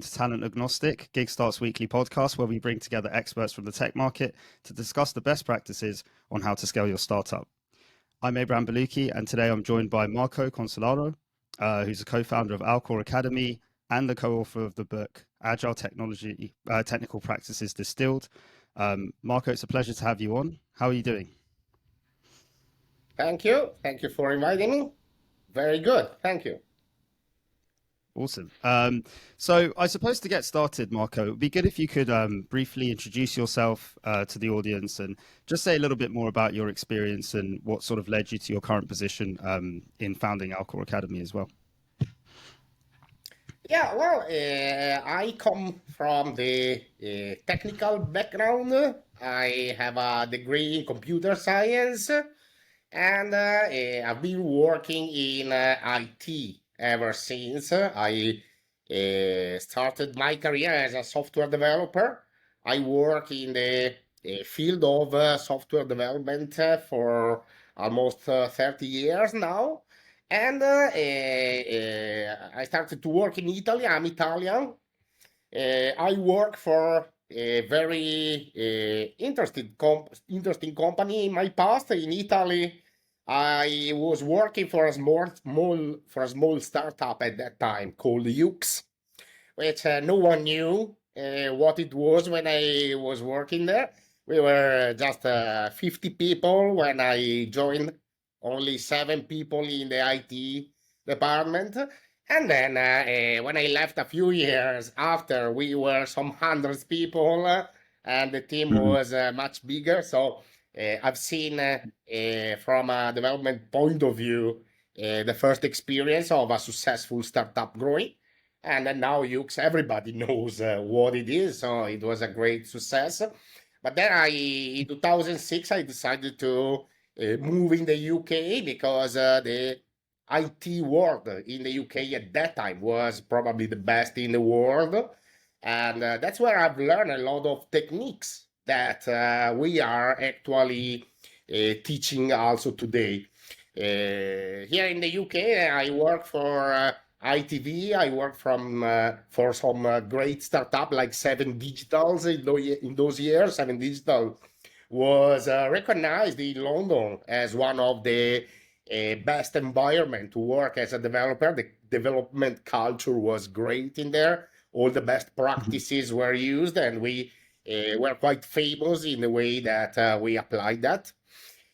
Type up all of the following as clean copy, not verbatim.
to Talent Agnostic, Gigstart's weekly podcast where we bring together experts from the tech market to discuss the best practices on how to scale your startup. I'm Abraham Belucchi, and today I'm joined by Marco Consolaro, who's a co-founder of Alcor Academy and the co-author of the book Agile Technical Practices Distilled. Marco, it's a pleasure to have you on. How are you doing? Thank you. Thank you for inviting me. Very good. Thank you. Awesome. So I suppose to get started, Marco, it would be good if you could briefly introduce yourself to the audience and just say a little bit more about your experience and what sort of led you to your current position in founding Alcor Academy as well. Yeah, well, I come from the technical background. I have a degree in computer science, and I've been working in IT ever since. I started my career as a software developer. I work in the field of software development for almost 30 years now. And I started to work in Italy. I'm Italian. I work for a very interesting company in my past. In Italy, I was working for a small startup at that time called YOOX, which no one knew what it was when I was working there. We were just 50 people when I joined, only 7 people in the IT department. And then when I left a few years after, we were some hundreds people, and the team was much bigger. So I've seen from a development point of view the first experience of a successful startup growing. And then now YOOX, everybody knows what it is. So it was a great success. But then in 2006, I decided to move in the UK because the IT world in the UK at that time was probably the best in the world. And that's where I've learned a lot of techniques that we are actually teaching also today. Here in the UK, I work for ITV. I work for some great startup like 7 Digitals in those years. 7 Digital was recognized in London as one of the best environment to work as a developer. The development culture was great in there. All the best practices were used, and we were quite famous in the way that we applied that.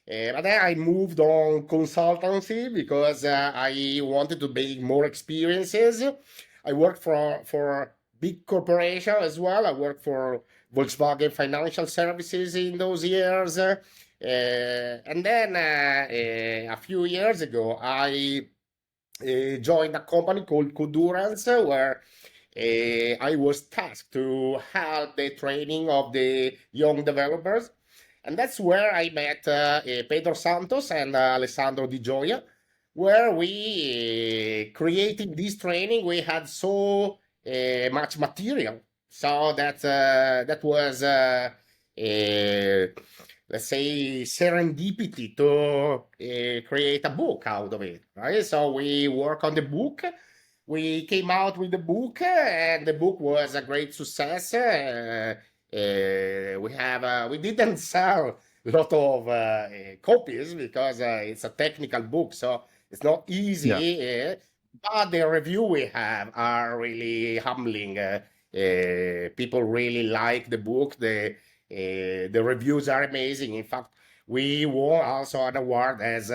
But then I moved on consultancy because I wanted to make more experiences. I worked for big corporation as well. I worked for Volkswagen Financial Services in those years. And then a few years ago, I joined a company called Codurance, where I was tasked to help the training of the young developers. And that's where I met Pedro Santos and Alessandro Di Gioia, where we created this training. We had so much material. So that was, let's say, serendipity to create a book out of it, right? So we work on the book. We came out with the book, and the book was a great success. We didn't sell a lot of copies because it's a technical book, so it's not easy. Yeah. But the review we have are really humbling. People really like the book. The reviews are amazing. In fact, we won also an award as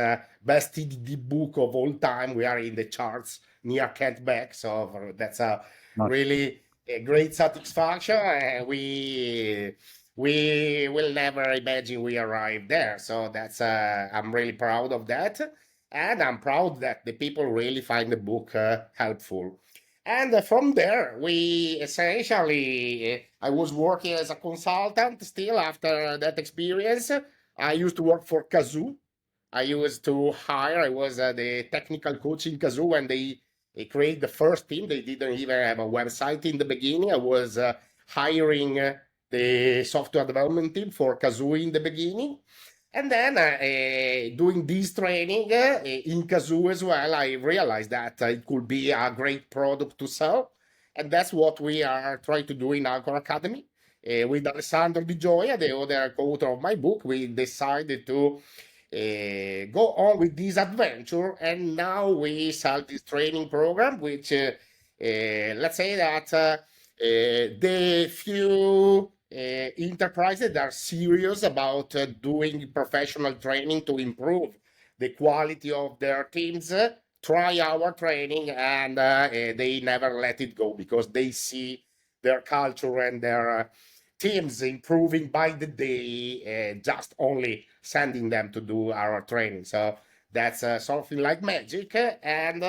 best TDD book of all time. We are in the charts near Kent Beck, so that's a really a great satisfaction. We will never imagine we arrived there. So that's I'm really proud of that, and I'm proud that the people really find the book helpful. And from there, we essentially, I was working as a consultant still after that experience. I used to work for Kazoo. I was the technical coach in Kazoo when they created the first team. They didn't even have a website in the beginning. I was hiring the software development team for Kazoo in the beginning. And then doing this training in Kazoo as well, I realized that it could be a great product to sell. And that's what we are trying to do in Alcor Academy. With Alessandro Di Gioia, the other co-author of my book, we decided to go on with this adventure, and now we start this training program, which let's say that the few enterprises that are serious about doing professional training to improve the quality of their teams try our training, and they never let it go because they see their culture and their teams improving by the day, just only sending them to do our training. So that's something like magic. And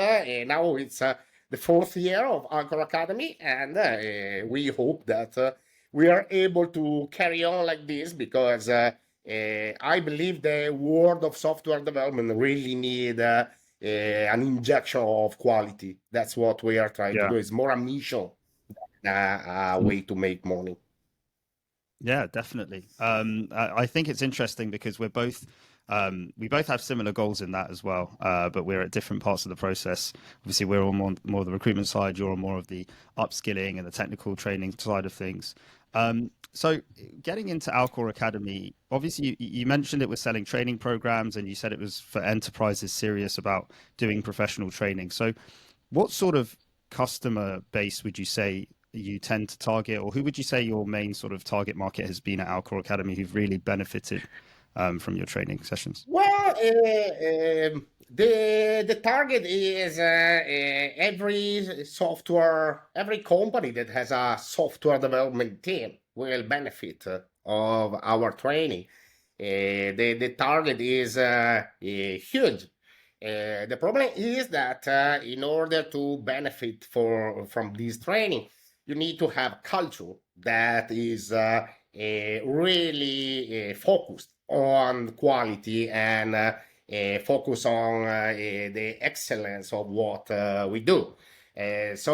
now it's the fourth year of Alcor Academy, and we hope that we are able to carry on like this because I believe the world of software development really need an injection of quality. That's what we are trying to do. It's more a mission than a way to make money. Yeah, definitely. I think it's interesting because we both have similar goals in that as well, but we're at different parts of the process. Obviously, we're on more the recruitment side. You're on more of the upskilling and the technical training side of things. So getting into Alcor Academy, obviously you mentioned it was selling training programs, and you said it was for enterprises serious about doing professional training. So what sort of customer base would you say you tend to target, or who would you say your main sort of target market has been at Alcor Academy who've really benefited from your training sessions? Well, the target is every company that has a software development team will benefit of our training. The target is huge. The problem is that in order to benefit from this training, you need to have culture that is really focused on quality and focus on the excellence of what we do. It's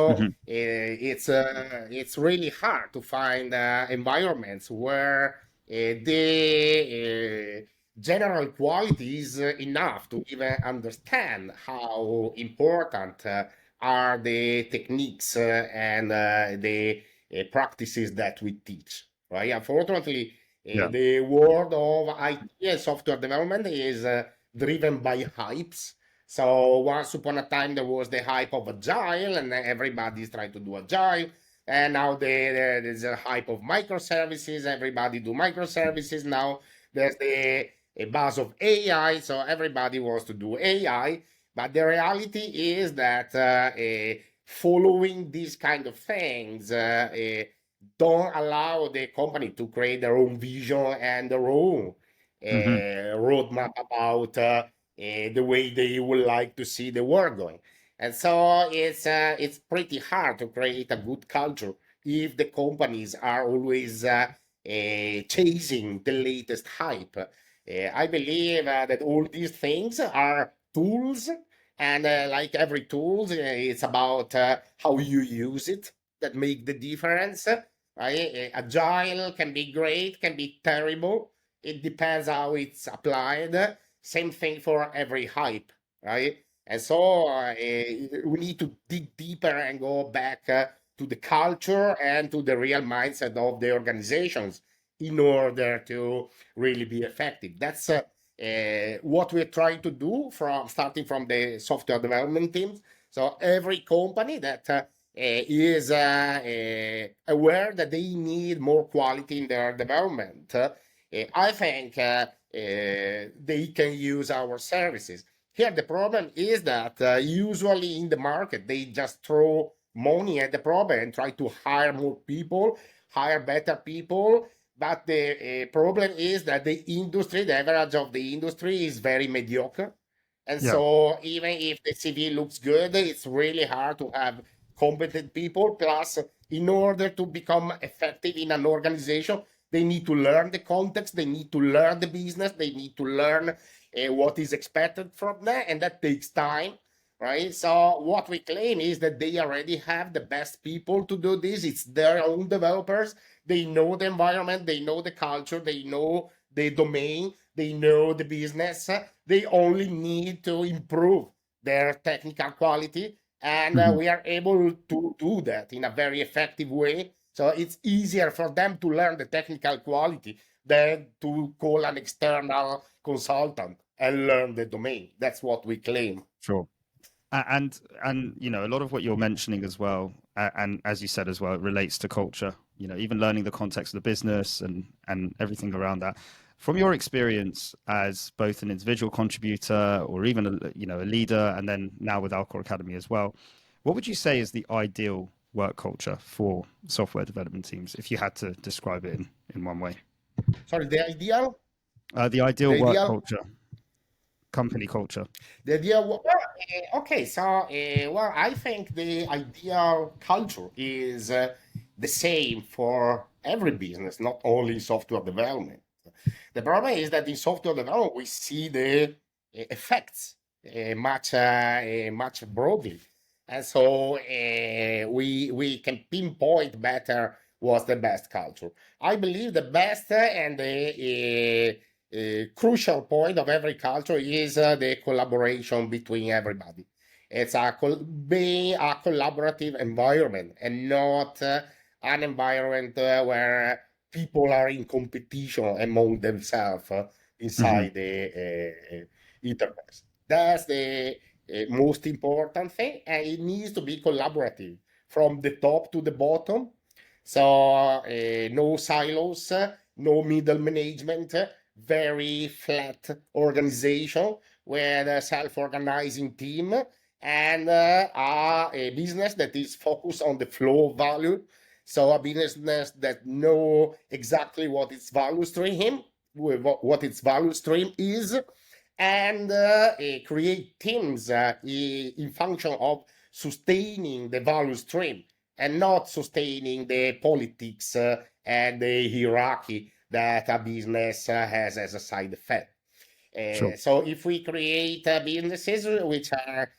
really hard to find environments where the general quality is enough to even understand how important are the techniques and the practices that we teach. Right? Unfortunately, the world of IT and software development is driven by hypes. So once upon a time, there was the hype of Agile, and everybody's trying to do Agile. And now there's a hype of microservices. Everybody do microservices. Now there's the buzz of AI. So everybody wants to do AI. But the reality is that following these kind of things don't allow the company to create their own vision and their own roadmap about the way they would like to see the world going. And so it's pretty hard to create a good culture if the companies are always chasing the latest hype. I believe that all these things are tools, and like every tool, it's about how you use it that make the difference. Right? Agile can be great, can be terrible. It depends how it's applied. Same thing for every hype, right? And so we need to dig deeper and go back to the culture and to the real mindset of the organizations in order to really be effective. That's what we're trying to do starting from the software development teams. So every company that is aware that they need more quality in their development, I think they can use our services. Here, the problem is that usually in the market, they just throw money at the problem and try to hire more people, hire better people. But the problem is that the average of the industry is very mediocre. And so even if the CV looks good, it's really hard to have competent people. Plus, in order to become effective in an organization, they need to learn the context, they need to learn the business, they need to learn what is expected from them, and that takes time, right? So what we claim is that they already have the best people to do this. It's their own developers. They know the environment, they know the culture, they know the domain, they know the business. They only need to improve their technical quality, And Mhm. we are able to do that in a very effective way. So it's easier for them to learn the technical quality than to call an external consultant and learn the domain. That's what we claim. Sure. And you know, a lot of what you're mentioning as well, and as you said as well, it relates to culture. You know, even learning the context of the business and everything around that. From your experience as both an individual contributor or even a leader, and then now with Alcor Academy as well, what would you say is the ideal work culture for software development teams, if you had to describe it in one way? Sorry, the ideal, The ideal the work ideal culture, company culture. The idea, okay, so well, I think the ideal culture is the same for every business, not only software development. The problem is that in software development we see the effects much broadly, and so we can pinpoint better what's the best culture. I believe the best and the crucial point of every culture is the collaboration between everybody. It's being a collaborative environment and not an environment where people are in competition among themselves Hmm. inside the interface. That's the most important thing, and it needs to be collaborative from the top to the bottom. So no silos, no middle management, very flat organization with a self-organizing team and a business that is focused on the flow of value. So a business that know exactly what its value stream, what its value stream is, and create teams in function of sustaining the value stream and not sustaining the politics and the hierarchy that a business has as a side effect. Sure. So if we create businesses which are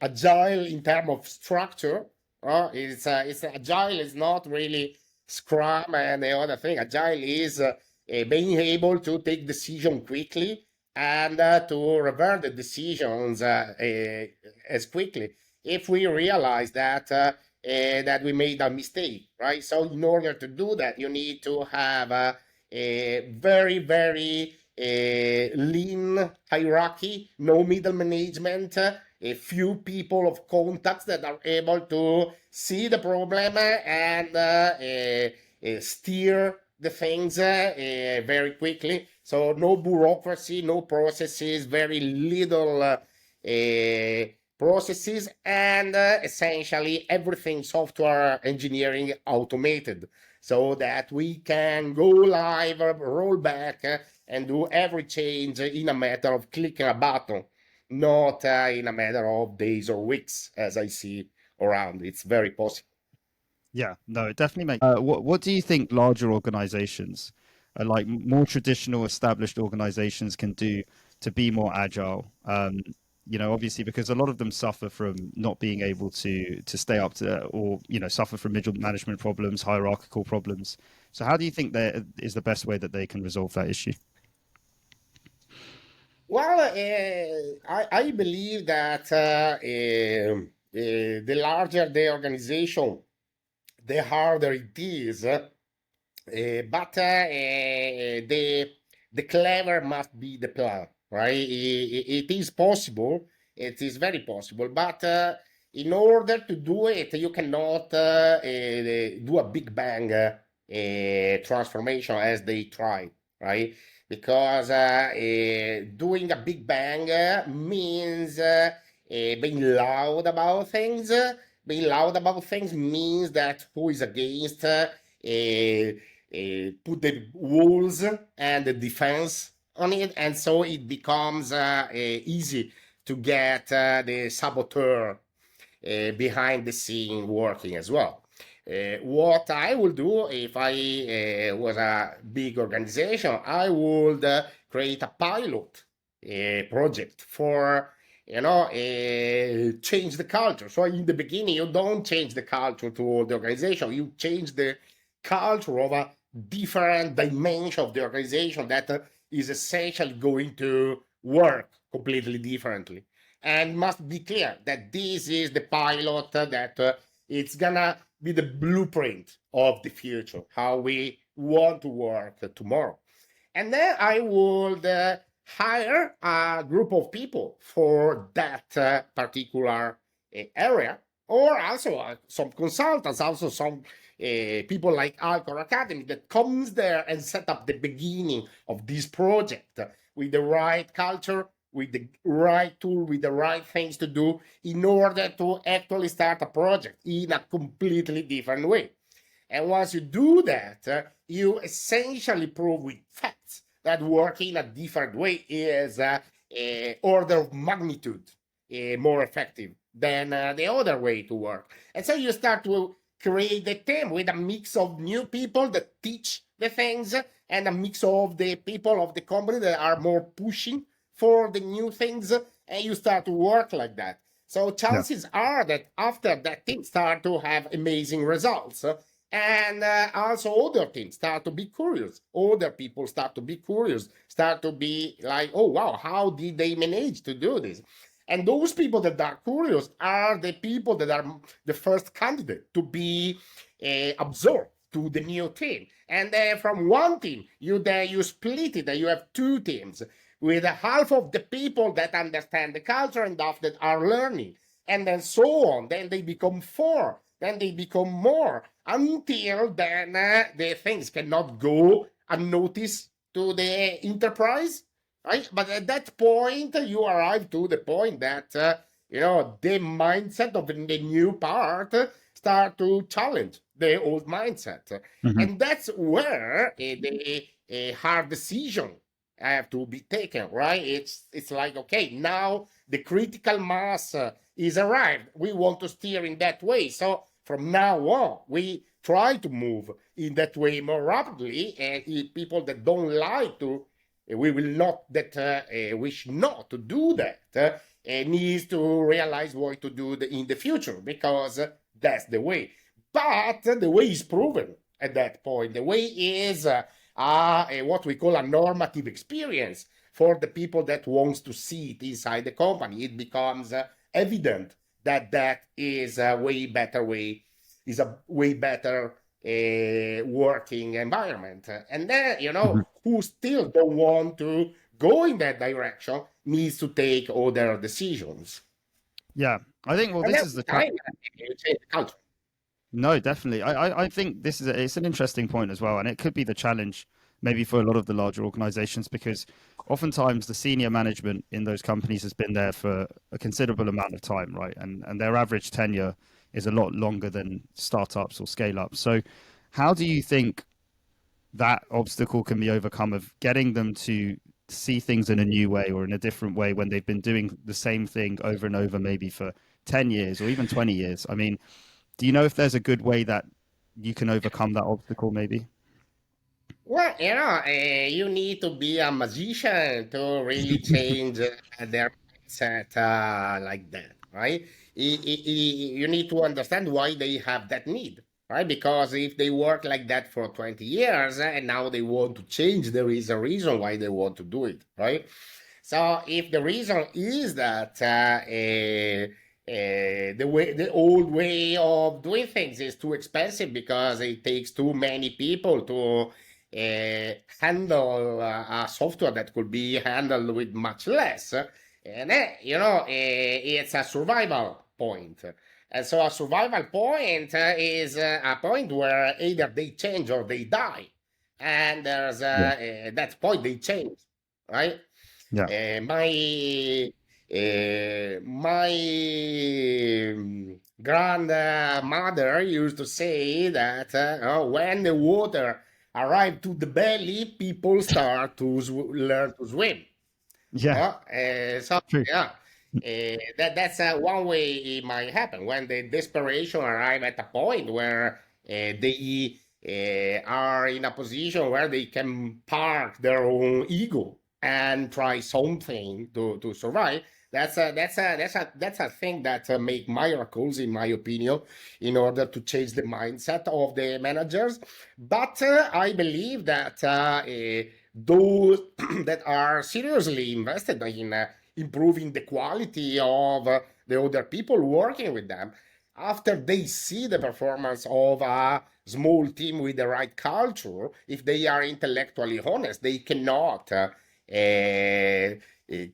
agile in terms of structure, it's agile is not really Scrum and the other thing. Agile is being able to take decision quickly and to revert the decisions as quickly if we realize that we made a mistake, right? So in order to do that, you need to have a very lean hierarchy, no middle management, a few people of contacts that are able to see the problem and steer the things very quickly. So no bureaucracy, no processes, very little processes, and essentially everything software engineering automated so that we can go live, roll back, and do every change in a matter of clicking a button, not in a matter of days or weeks, as I see around. It's very possible. Yeah, no, it definitely makes. What do you think larger organizations, like more traditional established organizations, can do to be more agile? You know, obviously because a lot of them suffer from not being able to stay up to, or suffer from middle management problems, hierarchical problems. So how do you think that is the best way that they can resolve that issue? Well, I believe that the larger the organization, the harder it is. But the clever must be the plan, right? It is possible. It is very possible. But in order to do it, you cannot do a big bang transformation as they try, right? Because doing a big bang means being loud about things. Being loud about things means that who is against put the walls and the defense on it, and so it becomes easy to get the saboteur behind the scene working as well. What I would do if I was a big organization, I would create a pilot project for change the culture. So in the beginning, you don't change the culture to all the organization. You change the culture of a different dimension of the organization that is essentially going to work completely differently. and must be clear that this is the pilot, that it's gonna be the blueprint of the future, how we want to work tomorrow. And then I would hire a group of people for that particular area, or also some consultants, also some people like Alcor Academy that comes there and set up the beginning of this project with the right culture, with the right tool, with the right things to do in order to actually start a project in a completely different way. And once you do that, you essentially prove with facts that working a different way is order of magnitude more effective than the other way to work. And so you start to create the team with a mix of new people that teach the things and a mix of the people of the company that are more pushing for the new things, and you start to work like that. So chances are that after that team start to have amazing results. And also other teams start to be curious. Other people start to be curious, start to be like, oh, wow, how did they manage to do this? And those people that are curious are the people that are the first candidate to be absorbed to the new team. And from one team, you split it, and you have two teams with half of the people that understand the culture and half that are learning. And then so on. Then they become four. Then they become more, until then the things cannot go unnoticed to the enterprise, right? But at that point, you arrive to the point that the mindset of the new part start to challenge the old mindset, and that's where the hard decision have to be taken, right? It's like, okay, now the critical mass is arrived. We want to steer in that way, so from now on, we try to move in that way more rapidly, and people that don't like to, we will not, that wish not to do that, needs to realize what to do in the future, because that's the way. But the way is proven at that point. The way is what we call a normative experience for the people that wants to see it inside the company. It becomes evident that is a way better way, is a way better working environment. And then, who still don't want to go in that direction needs to take other decisions. Yeah, I think, well, And this then is the time, you change the culture. No, definitely. I think this is it's an interesting point as well, and it could be the challenge maybe for a lot of the larger organizations, because oftentimes the senior management in those companies has been there for a considerable amount of time, right? And their average tenure is a lot longer than startups or scale ups. So how do you think that obstacle can be overcome, of getting them to see things in a new way or in a different way when they've been doing the same thing over and over, maybe for 10 years or even 20 years? I mean, do you know if there's a good way that you can overcome that obstacle, maybe? Well, you need to be a magician to really change their mindset like that, right? You need to understand why they have that need, right? Because if they work like that for 20 years and now they want to change, there is a reason why they want to do it, right? So if the reason is that the old way of doing things is too expensive because it takes too many people to handle a software that could be handled with much less. And it's a survival point. And so a survival point is a point where either they change or they die. And there's that point they change, right? Yeah. My grandmother used to say that when the water arrive to the belly, people start to learn to swim. Yeah. So True. yeah, that's one way it might happen when the desperation arrive at a point where they are in a position where they can park their own ego and try something to survive. That's a thing that make miracles, in my opinion, in order to change the mindset of the managers. But I believe that those that are seriously invested improving the quality of the other people working with them. After they see the performance of a small team with the right culture, if they are intellectually honest, they cannot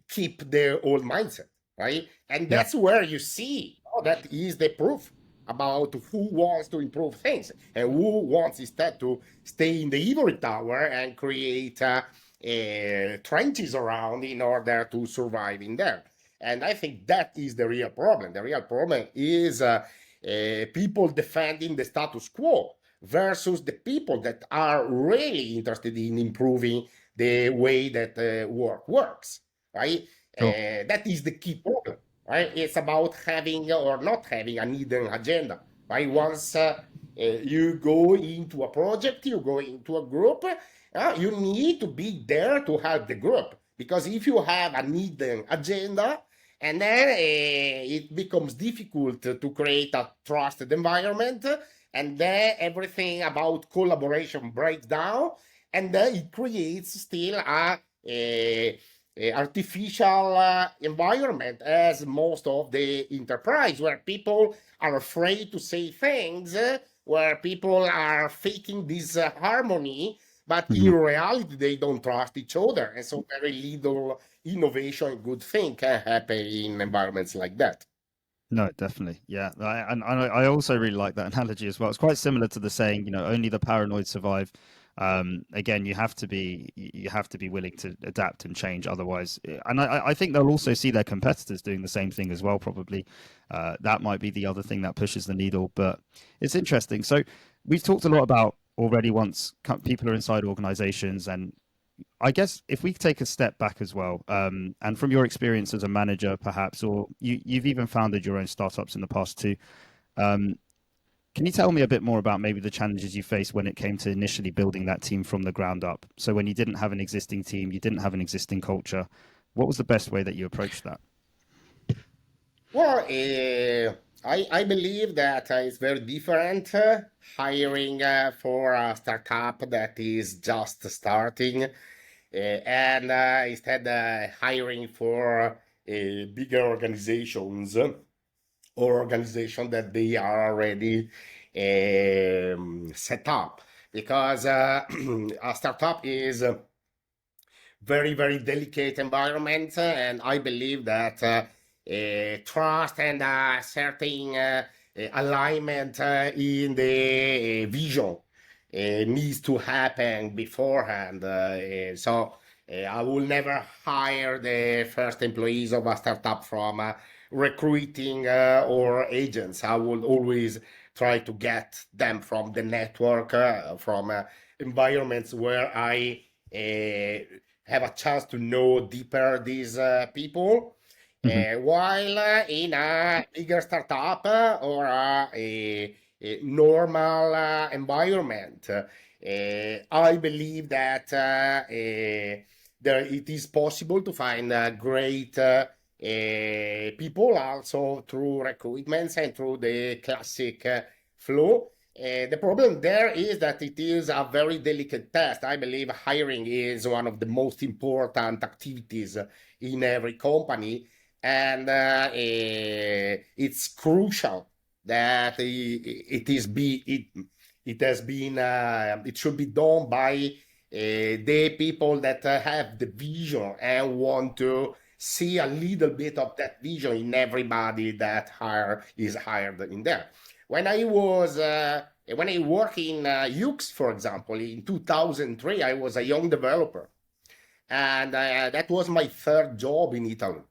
keep their old mindset, right? And Yeah. that's where you see, oh, that is the proof about who wants to improve things and who wants instead to stay in the ivory tower and create trenches around in order to survive in there. And I think that is the real problem. The real problem is people defending the status quo versus the people that are really interested in improving the way that work works, right? Sure. That is the key problem, right? It's about having or not having a hidden agenda, right? Once you go into a project, you go into a group, you need to be there to help the group. Because if you have a hidden agenda, and then it becomes difficult to create a trusted environment, and then everything about collaboration breaks down, and then it creates still a artificial environment as most of the enterprise, where people are afraid to say things, where people are faking this harmony, but in Mhm. reality they don't trust each other, and so very little innovation and good thing can happen in environments like that. No, definitely. Yeah. I also really like that analogy as well. It's quite similar to the saying, only the paranoid survive. Again, you have to be willing to adapt and change. Otherwise, and I think they'll also see their competitors doing the same thing as well. Probably, that might be the other thing that pushes the needle. But it's interesting. So we've talked a lot about already once people are inside organizations, and I guess if we take a step back as well, and from your experience as a manager, perhaps, or you've even founded your own startups in the past too, um, can you tell me a bit more about maybe the challenges you faced when it came to initially building that team from the ground up? So when you didn't have an existing team, you didn't have an existing culture, what was the best way that you approached that? Well, I believe that it's very different hiring for a startup that is just starting, and instead hiring for bigger organizations or organization that they are already set up. Because a startup is very, very delicate environment, and I believe that trust and certain alignment in the vision needs to happen beforehand. I will never hire the first employees of a startup from recruiting or agents. I will always try to get them from the network, from environments where I have a chance to know deeper these people. Hmm. While in a bigger startup or a normal environment, I believe that it is possible to find great people also through recruitments and through the classic flow. The problem there is that it is a very delicate test. I believe hiring is one of the most important activities in every company, and it's crucial that it should be done by the people that have the vision and want to see a little bit of that vision in everybody that is hired in there. When I worked in YOOX, for example, in 2003, I was a young developer, and that was my third job in Italy.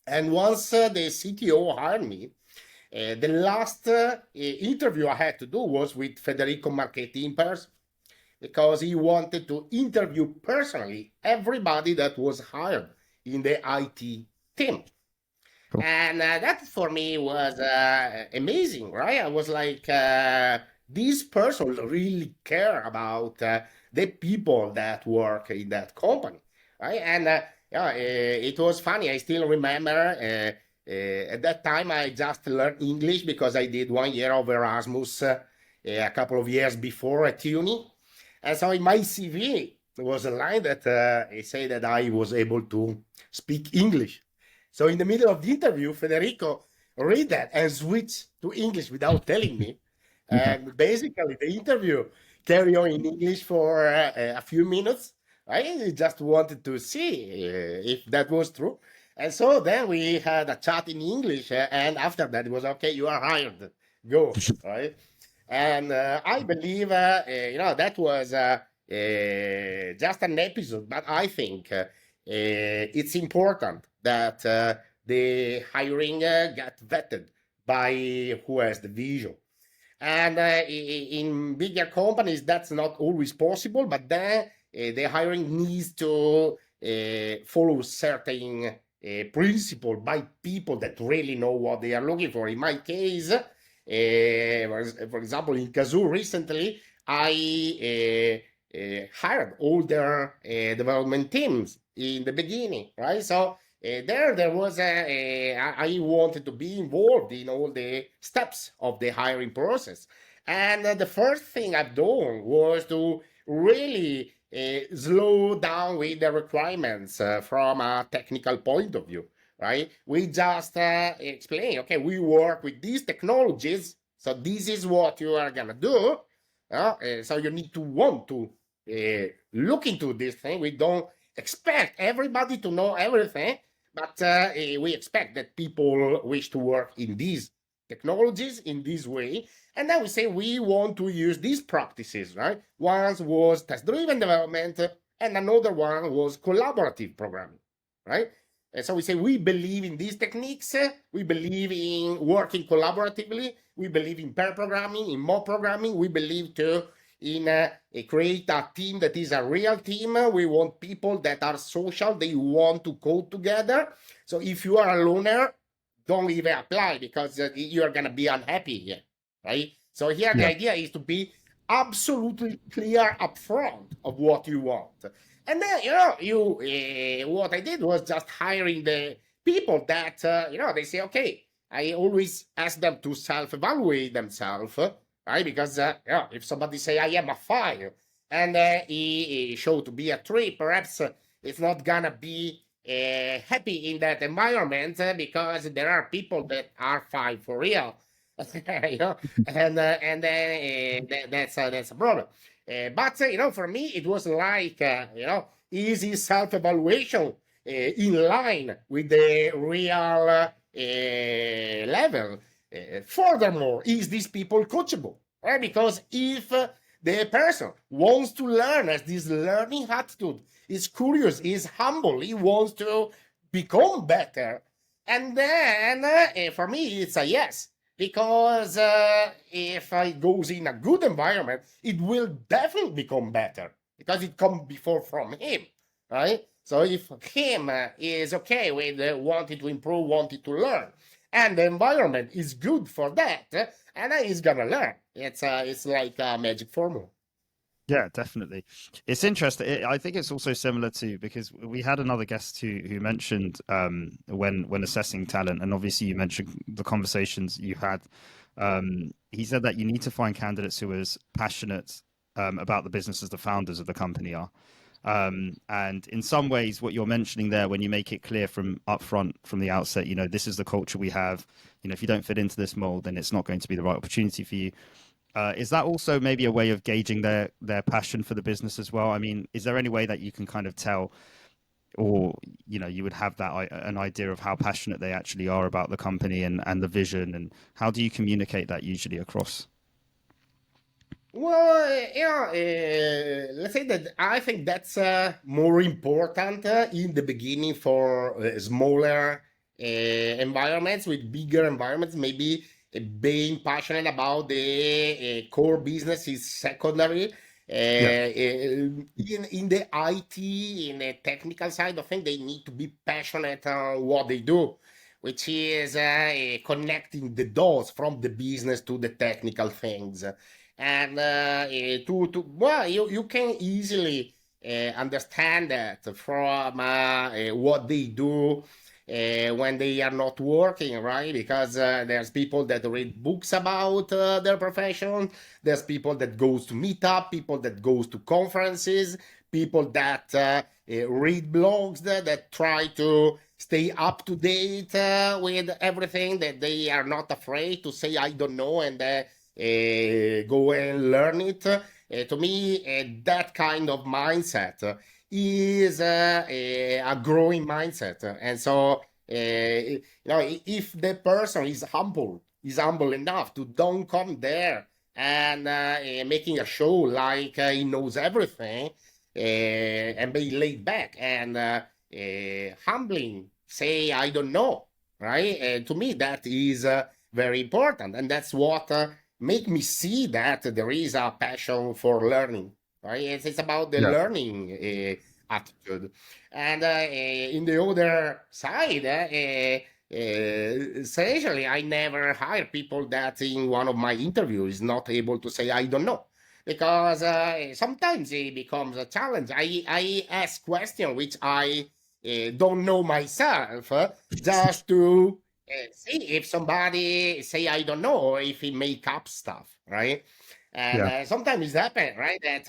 And once the CTO hired me, the last interview I had to do was with Federico Marchetti in person, because he wanted to interview personally everybody that was hired in the IT team. Cool. And that for me was amazing, right? I was like, this person really care about the people that work in that company, right? And yeah, it was funny. I still remember at that time I just learned English because I did 1 year of Erasmus a couple of years before at uni. And so in my CV, there was a line that he said that I was able to speak English. So in the middle of the interview, Federico read that and switched to English without telling me. And basically, the interview carried on in English for a few minutes. I just wanted to see if that was true. And so then we had a chat in English. And after that, it was okay, you are hired. Go. Right. And I believe, that was just an episode, but I think it's important that the hiring got vetted by who has the vision. And in bigger companies, that's not always possible, but then the hiring needs to follow certain principle by people that really know what they are looking for. In my case, for example, in Kazoo recently, I hired all their development teams in the beginning, right? So there was I wanted to be involved in all the steps of the hiring process. And the first thing I've done was to really slow down with the requirements from a technical point of view, right? We just explain, okay, we work with these technologies, so this is what you are gonna do. So you need to want to look into this thing. We don't expect everybody to know everything, but we expect that people wish to work in these technologies in this way. And then we say we want to use these practices, right? One was test-driven development, and another one was collaborative programming, right? And so we say we believe in these techniques, we believe in working collaboratively, we believe in pair programming, in mob programming, we believe too in create a team that is a real team. We want people that are social, they want to code together. So if you are a loner, don't even apply because you are going to be unhappy here, right? So here the idea is to be absolutely clear upfront of what you want. And then, what I did was just hiring the people that, they say, okay, I always ask them to self-evaluate themselves, right? Because if somebody say, I am a 5, and he showed to be a 3, perhaps it's not gonna be happy in that environment because there are people that are 5 for real. And then that's a problem. But for me, it was like easy self-evaluation in line with the real level. Furthermore, is these people coachable? Right? Because if the person wants to learn, as this learning attitude, is curious, is humble, he wants to become better, and then for me it's a yes. Because if it goes in a good environment, it will definitely become better because it comes before from him, right? So if him is okay with wanting to improve, wanting to learn, and the environment is good for that, and then he's gonna learn. It's like a magic formula. Yeah, definitely. It's interesting. I think it's also similar to because we had another guest who mentioned when assessing talent, and obviously you mentioned the conversations you had. He said that you need to find candidates who are as passionate about the business as the founders of the company are. And in some ways, what you're mentioning there, when you make it clear from upfront, from the outset, this is the culture we have. If you don't fit into this mold, then it's not going to be the right opportunity for you. Is that also maybe a way of gauging their passion for the business as well? I mean, is there any way that you can kind of tell, or you would have an idea of how passionate they actually are about the company and the vision, and how do you communicate that usually across? Well, let's say that I think that's more important in the beginning for smaller environments. With bigger environments, maybe being passionate about the core business is secondary. In the IT, in the technical side of things, they need to be passionate on what they do, which is connecting the dots from the business to the technical things. And well, you can easily understand that from what they do when they are not working, right? Because there's people that read books about their profession, there's people that goes to meetup, people that goes to conferences, people that read blogs, that try to stay up to date with everything, that they are not afraid to say I don't know and go and learn it. To me, that kind of mindset is a growing mindset. And so, if the person is humble enough to don't come there and making a show like he knows everything, and be laid back and humbling, say I don't know, right? To me, that is very important, and that's what make me see that there is a passion for learning, right? It's about the Yeah. learning attitude. And in the other side, essentially, I never hire people that in one of my interviews is not able to say I don't know, because sometimes it becomes a challenge. I ask questions which I don't know myself, just to see if somebody say I don't know, or if he make up stuff, right? And Yeah. sometimes it happens, right? That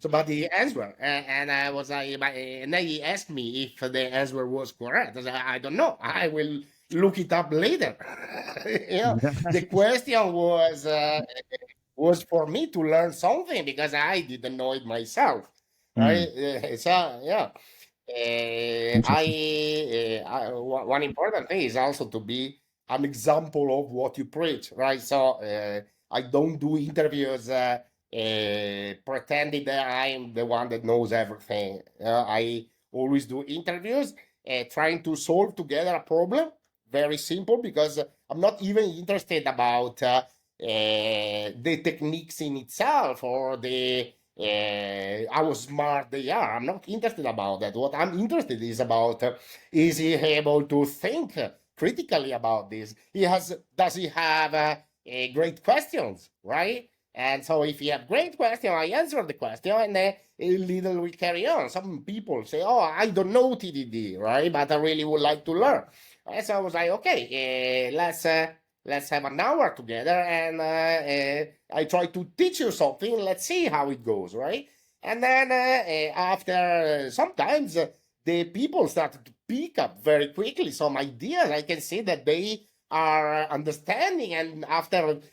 somebody answer, and I was like, and then he asked me if the answer was correct. I said, I don't know. I will look it up later. The question was for me to learn something, because I didn't know it myself, right? So yeah. Interesting. One important thing is also to be an example of what you preach, right? So I don't do interviews pretending that I am the one that knows everything. I always do interviews trying to solve together a problem. Very simple, because I'm not even interested about the techniques in itself, or the how smart they are. I'm not interested about that. What I'm interested is about is he able to think critically about this? Does he have great questions, right? And so if you have great question, I answer the question, and a little we carry on. Some people say, "Oh, I don't know TDD, right? But I really would like to learn." And so I was like, "Okay, let's have an hour together, and I try to teach you something. Let's see how it goes, right?" And then after sometimes the people started to pick up very quickly some ideas. I can see that they are understanding, and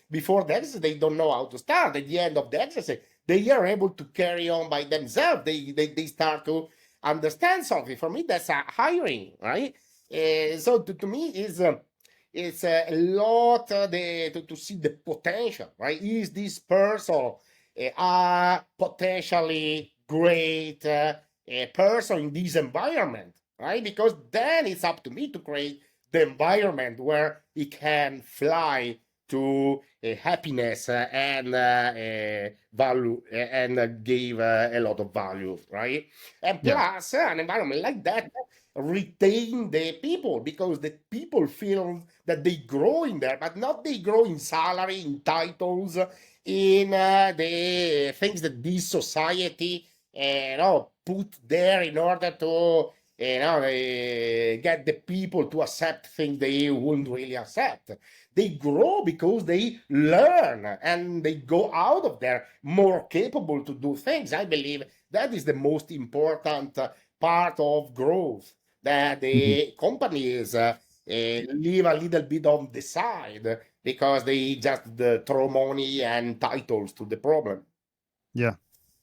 before the exercise they don't know how to start. At the end of the exercise they are able to carry on by themselves. They start to understand something. For me, that's a hiring, right? So to me is it's a lot to see the potential, right? Is this person a potentially great person in this environment, right? Because then it's up to me to create the environment where he can fly to happiness and value, and give a lot of value, right? And Yeah. plus, an environment like that retain the people, because the people feel that they grow in there, but not they grow in salary, in titles, in the things that this society put there in order to get the people to accept things they wouldn't really accept. They grow because they learn, and they go out of there more capable to do things. I believe that is the most important part of growth, that the companies leave a little bit on the side, because they just throw money and titles to the problem. Yeah.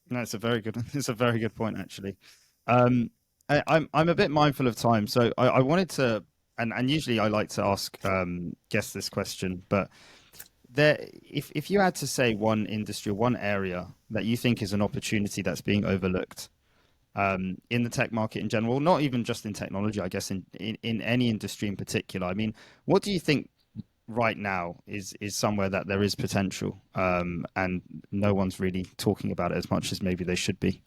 No, it's a very good. It's a very good point, actually. I'm a bit mindful of time, so I wanted to, and usually I like to ask guests this question, but if you had to say one industry, one area that you think is an opportunity that's being overlooked in the tech market in general, not even just in technology, I guess in any industry in particular. I mean, what do you think right now is somewhere that there is potential, and no one's really talking about it as much as maybe they should be?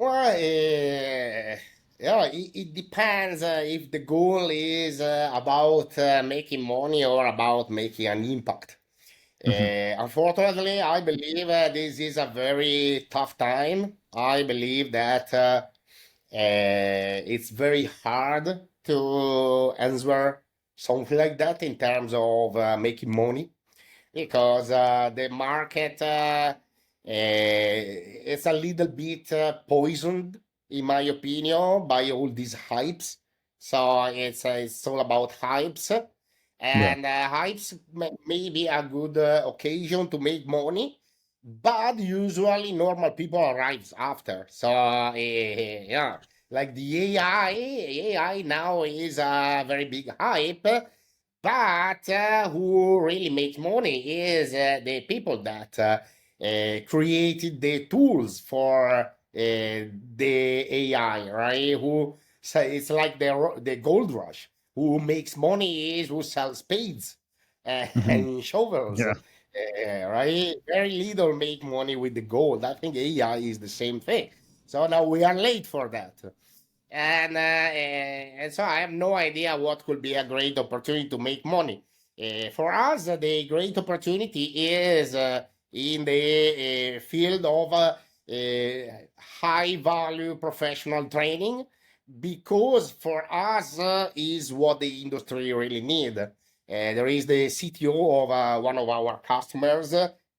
Well, yeah, it depends if the goal is about making money or about making an impact. Hmm. Unfortunately, I believe this is a very tough time. I believe that it's very hard to answer something like that in terms of making money, because the market It's a little bit poisoned, in my opinion, by all these hypes. So it's all about hypes, Yeah. and hypes may be a good occasion to make money, but usually normal people arrives after. So yeah, like the AI now is a very big hype, but who really makes money is the people that created the tools for the AI, right? Who so it's like the gold rush. Who makes money is who sells spades Hmm. and shovels, Yeah. right? Very little make money with the gold. I think AI is the same thing. So now we are late for that. And so I have no idea what could be a great opportunity to make money. For us, the great opportunity is in the field of high value professional training, because for us is what the industry really need. There is the CTO of one of our customers,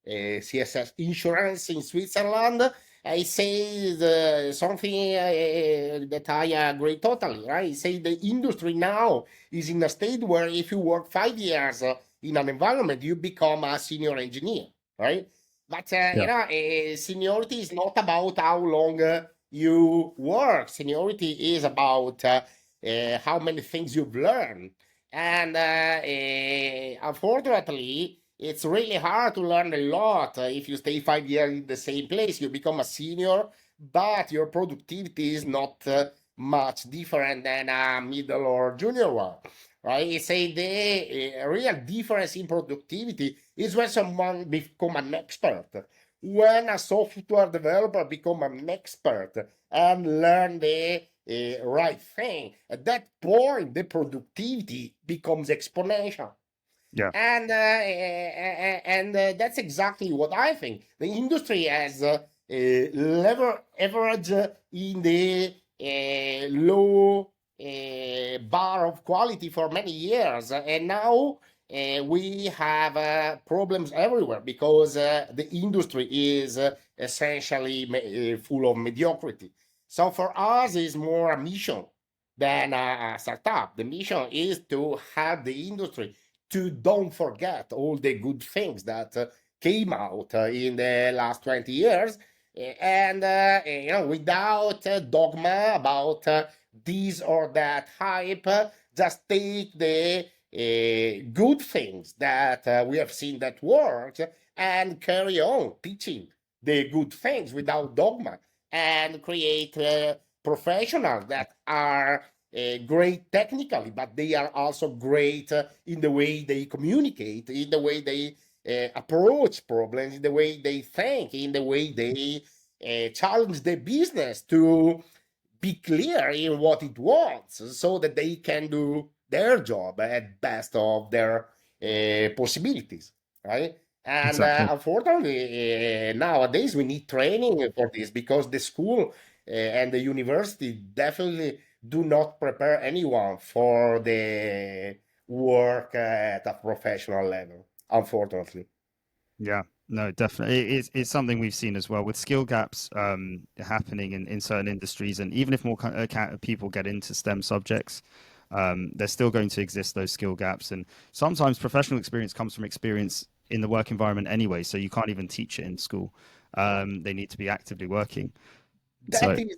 CSS Insurance in Switzerland. I say something that I agree totally, right? I say the industry now is in a state where if you work 5 years in an environment, you become a senior engineer, right? But Yeah. seniority is not about how long you work. Seniority is about how many things you've learned. And unfortunately, it's really hard to learn a lot if you stay 5 years in the same place. You become a senior, but your productivity is not much different than a middle or junior one, right? You say the real difference in productivity is when someone become an expert. When a software developer become an expert and learn the right thing, at that point, the productivity becomes exponential. Yeah. And that's exactly what I think. The industry has lever average in the low bar of quality for many years, and now we have problems everywhere because the industry is essentially full of mediocrity. So for us, it's more a mission than a startup. The mission is to have the industry to don't forget all the good things that came out in the last 20 years, and without dogma about this or that hype, just take the good things that we have seen that work and carry on teaching the good things without dogma, and create professionals that are great technically, but they are also great in the way they communicate, in the way they approach problems, in the way they think, in the way they challenge the business to be clear in what it wants so that they can do their job at best of their possibilities, right? And Exactly. unfortunately, nowadays we need training for this because the school and the university definitely do not prepare anyone for the work at a professional level, unfortunately. Yeah, no, definitely. It's something we've seen as well with skill gaps happening in certain industries. And even if more people get into STEM subjects, there's still going to exist those skill gaps. And sometimes professional experience comes from experience in the work environment anyway. So you can't even teach it in school. They need to be actively working. That So, is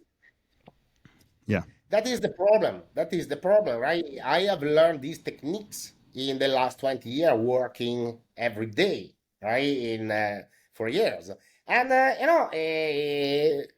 yeah. that is the problem. That is the problem, right? I have learned these techniques in the last 20 years working every day, right? In for years. And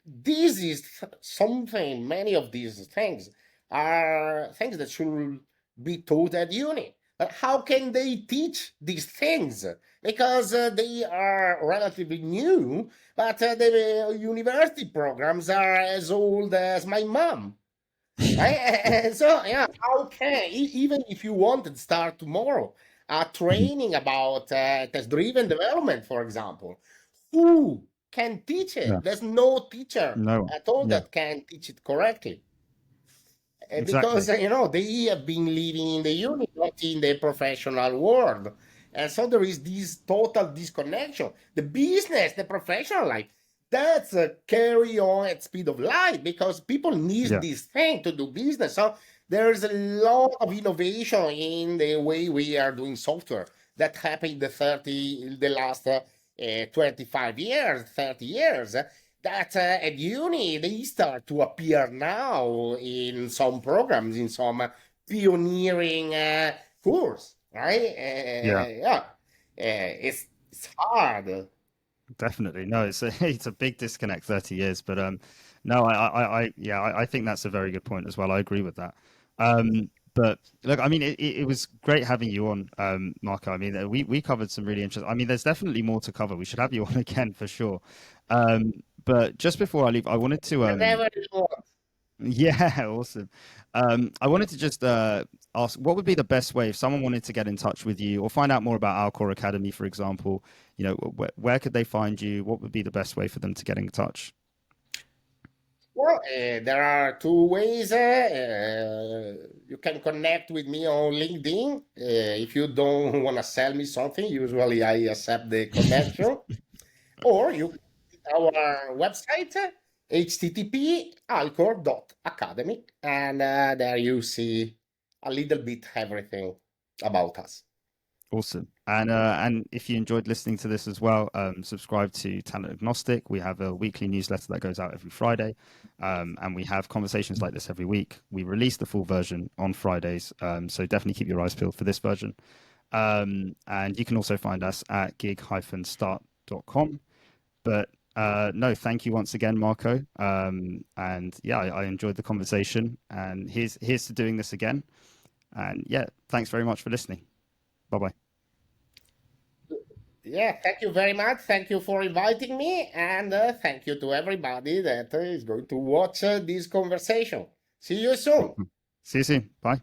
this is something, many of these things are things that should be taught at uni. But how can they teach these things? Because they are relatively new, but the university programs are as old as my mom, right? And so, yeah, how can, even if you wanted to start tomorrow, a Mhm. training about test-driven development, for example, who can teach Yeah. it? There's no teacher No. at all Yeah. that can teach it correctly. Because, Exactly. they have been living in the uni, not in the professional world. And so there is this total disconnection. The business, the professional life, that's a carry on at speed of light because people need Yeah. this thing to do business. So there's a lot of innovation in the way we are doing software that happened in the last 25 years, 30 years. That at uni, they start to appear now in some programs, in some pioneering course, right? Yeah. Yeah, it's hard. Definitely. No, it's a it's a big disconnect, 30 years, but no, yeah, I think that's a very good point as well. I agree with that. But look, I mean, it was great having you on, Marco. I mean, we covered some really interesting. I mean, there's definitely more to cover. We should have you on again for sure. But just before I leave, I wanted to Whenever you want. yeah, awesome. I wanted to just ask, what would be the best way if someone wanted to get in touch with you or find out more about Alcor Academy, for example? You know, where could they find you? What would be the best way for them to get in touch? Well, there are two ways. You can connect with me on LinkedIn. If you don't want to sell me something, usually I accept the connection. Or you our website, http alcor.academy, and there you see a little bit everything about us. Awesome. And if you enjoyed listening to this as well, subscribe to Talent Agnostic. We have a weekly newsletter that goes out every Friday, and we have conversations like this every week. We release the full version on Fridays, so definitely keep your eyes peeled for this version. And you can also find us at gig-start.com. But no, thank you once again, Marco. And yeah, I enjoyed the conversation. And here's to doing this again. And yeah, thanks very much for listening. Bye bye. Yeah, thank you very much. Thank you for inviting me, and thank you to everybody that is going to watch this conversation. See you soon. See you soon. Bye.